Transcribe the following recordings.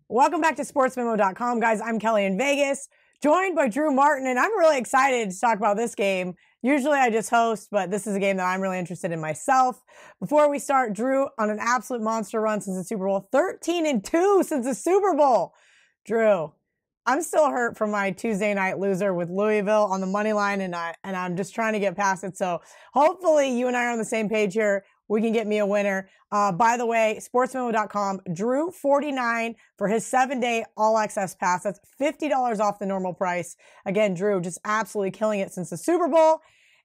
Welcome back to sportsmemo.com, guys. I'm Kelly in Vegas, joined by Drew Martin, and I'm really excited to talk about this game. Usually I just host, but this is a game that I'm really interested in myself. Before we start, Drew on an absolute monster run since the Super Bowl, 13-2 since the Super Bowl. Drew, I'm still hurt from my Tuesday night loser with Louisville on the money line, and I'm just trying to get past it. So hopefully you and I are on the same page here. We can get me a winner. By the way, sportsmemo.com, Drew 49 for his 7-day all access pass. That's $50 off the normal price. Again, Drew just absolutely killing it since the Super Bowl.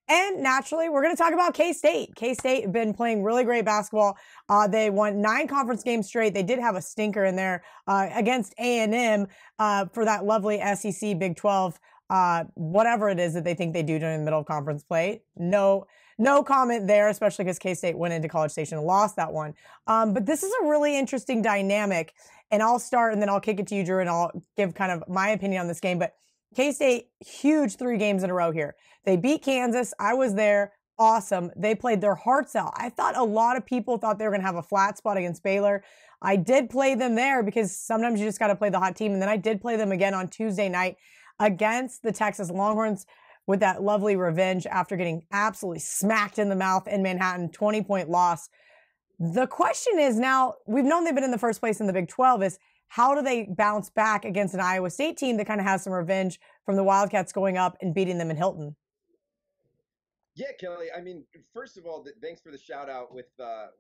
And naturally, we're going to talk about K-State. K-State have been playing really great basketball. They won 9 conference games straight. They did have a stinker in there against A&M for that lovely SEC Big 12, whatever it is that they think they do during the middle of conference play. No comment there, especially because K-State went into College Station and lost that one. But this is a really interesting dynamic. And I'll start and then I'll kick it to you, Drew, and I'll give kind of my opinion on this game. But K-State, huge 3 games in a row here. They beat Kansas. I was there. Awesome. They played their hearts out. I thought a lot of people thought they were going to have a flat spot against Baylor. I did play them there because sometimes you just got to play the hot team. And then I did play them again on Tuesday night against the Texas Longhorns with that lovely revenge after getting absolutely smacked in the mouth in Manhattan, 20-point loss. The question is now, we've known they've been in the first place in the Big 12, is how do they bounce back against an Iowa State team that kind of has some revenge from the Wildcats going up and beating them in Hilton? Yeah, Kelly. I mean, first of all, thanks for the shout out with the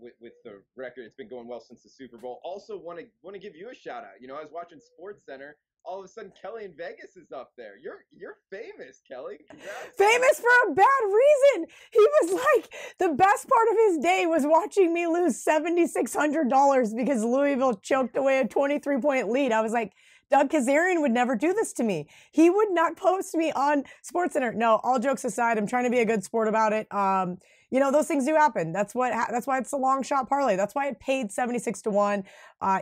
record. It's been going well since the Super Bowl. Also, want to give you a shout out. You know, I was watching Sports Center. All of a sudden, Kelly in Vegas is up there. You're famous, Kelly. Congrats. Famous for a bad reason. He was like, the best part of his day was watching me lose $7,600 because Louisville choked away a 23-point lead. I was like, Doug Kazarian would never do this to me. He would not post me on SportsCenter. No, all jokes aside, I'm trying to be a good sport about it. You know, those things do happen. That's why it's a long shot parlay. That's why it paid 76-1.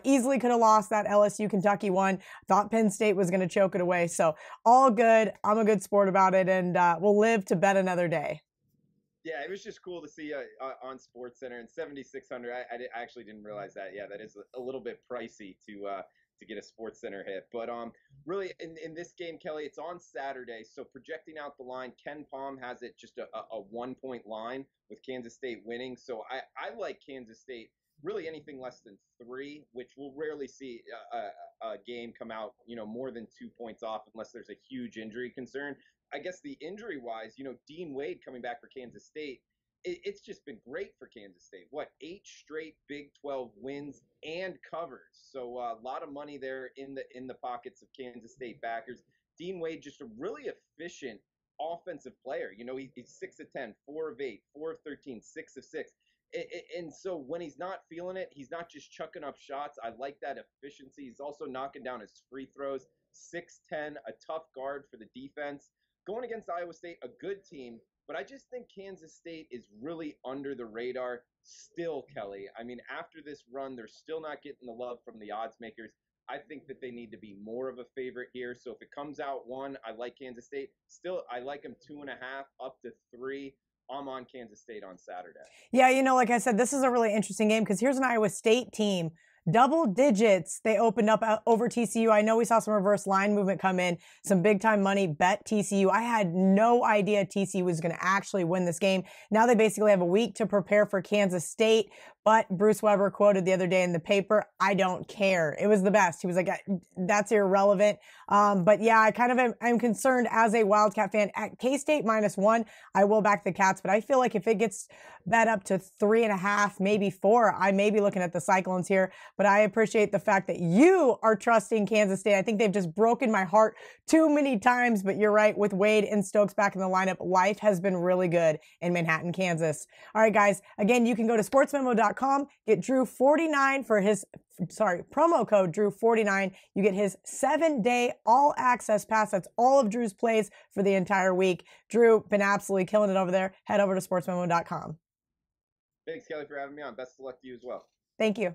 Easily could have lost that LSU Kentucky one. Thought Penn State was going to choke it away. So all good. I'm a good sport about it, and we'll live to bet another day. Yeah, it was just cool to see on SportsCenter, and 7,600. I actually didn't realize that. Yeah, that is a little bit pricey to get a SportsCenter hit. But really, in this game, Kelly, it's on Saturday. So projecting out the line, Ken Palm has it just a 1-point line with Kansas State winning. So I like Kansas State. Really anything less than 3, which we'll rarely see a game come out, you know, more than 2 points off unless there's a huge injury concern. I guess the injury-wise, you know, Dean Wade coming back for Kansas State, it's just been great for Kansas State. 8 straight Big 12 wins and covers. So a lot of money there in the pockets of Kansas State backers. Dean Wade, just a really efficient offensive player. You know, he's 6 of 10, 4 of 8, 4 of 13, 6 of 6. And so when he's not feeling it, he's not just chucking up shots. I like that efficiency. He's also knocking down his free throws. 6'10", a tough guard for the defense. Going against Iowa State, a good team. But I just think Kansas State is really under the radar still, Kelly. I mean, after this run, they're still not getting the love from the odds makers. I think that they need to be more of a favorite here. So if it comes out 1, I like Kansas State. Still, I like them 2.5 up to 3. I'm on Kansas State on Saturday. Yeah, you know, like I said, this is a really interesting game because here's an Iowa State team. Double digits, they opened up over TCU. I know we saw some reverse line movement come in, some big-time money bet TCU. I had no idea TCU was going to actually win this game. Now they basically have a week to prepare for Kansas State, but Bruce Weber quoted the other day in the paper, "I don't care." It was the best. He was like, that's irrelevant. But yeah, I kind of I'm concerned as a Wildcat fan. At K-State -1, I will back the Cats, but I feel like if it gets bet up to 3.5, maybe 4, I may be looking at the Cyclones here. But I appreciate the fact that you are trusting Kansas State. I think they've just broken my heart too many times, but you're right. With Wade and Stokes back in the lineup, life has been really good in Manhattan, Kansas. All right, guys. Again, you can go to sportsmemo.com, get Drew 49 for his, promo code Drew 49. You get his 7-day all access pass. That's all of Drew's plays for the entire week. Drew, been absolutely killing it over there. Head over to sportsmemo.com. Thanks, Kelly, for having me on. Best of luck to you as well. Thank you.